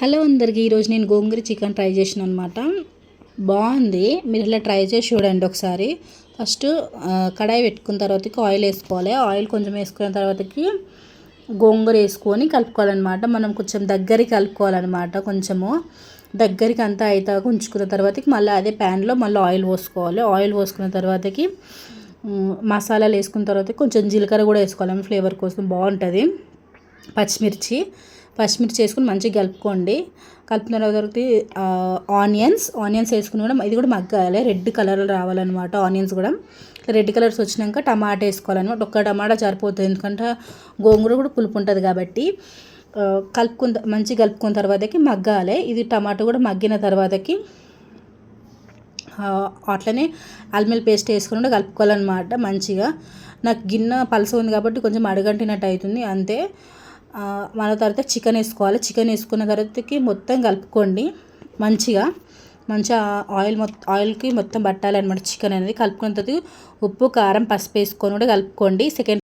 Hello అందరికీ ఈరోజు నేను గోంగూర చికెన్ ట్రై చేసిన అనమాట. బాగుంది. మీరు ఇలా ట్రై చేసి చూడండి ఒకసారి. ఫస్ట్ కడాయి పెట్టుకున్న తర్వాతకి ఆయిల్ వేసుకోవాలి. ఆయిల్ కొంచెం వేసుకున్న తర్వాతకి గోంగూర వేసుకొని కలుపుకోవాలన్నమాట. మనం కొంచెం దగ్గరికి కలుపుకోవాలన్నమాట. కొంచెము దగ్గరికి అంతా అయితే ఉంచుకున్న తర్వాతకి మళ్ళీ అదే ప్యాన్లో మళ్ళీ ఆయిల్ పోసుకోవాలి. ఆయిల్ పోసుకున్న తర్వాతకి మసాలాలు వేసుకున్న తర్వాత కొంచెం జీలకర్ర కూడా వేసుకోవాలి ఫ్లేవర్ కోసం, బాగుంటుంది. పచ్చిమిర్చి వేసుకుని మంచిగా కలుపుకోండి. కలుపుకున్న తర్వాత ఆనియన్స్ వేసుకుని కూడా ఇది కూడా మగ్గాలి. రెడ్ కలర్ రావాలన్నమాట. ఆనియన్స్ కూడా రెడ్ కలర్స్ వచ్చినాక టమాటా వేసుకోవాలన్నమాట. ఒక్క టమాటా సరిపోతుంది, ఎందుకంటే గోంగూర కూడా పులుపు ఉంటుంది కాబట్టి. మంచిగా కలుపుకున్న తర్వాతకి మగ్గాలి. ఇది టమాటా కూడా మగ్గిన తర్వాతకి అట్లనే అల్లం పేస్ట్ వేసుకుని కూడా కలుపుకోవాలన్నమాట. మంచిగా నాకు గిన్నె పలస ఉంది కాబట్టి కొంచెం అడగంటినట్టు అవుతుంది అంతే. మన తర్వాత చికెన్ వేసుకోవాలి. చికెన్ వేసుకున్న తర్వాతకి మొత్తం కలుపుకోండి. మంచిగా ఆయిల్కి మొత్తం పట్టాలన్నమాట చికెన్ అనేది. కలుపుకున్న తర్వాత ఉప్పు, కారం, పసుపు వేసుకొని కూడా కలుపుకోండి. సెకండ్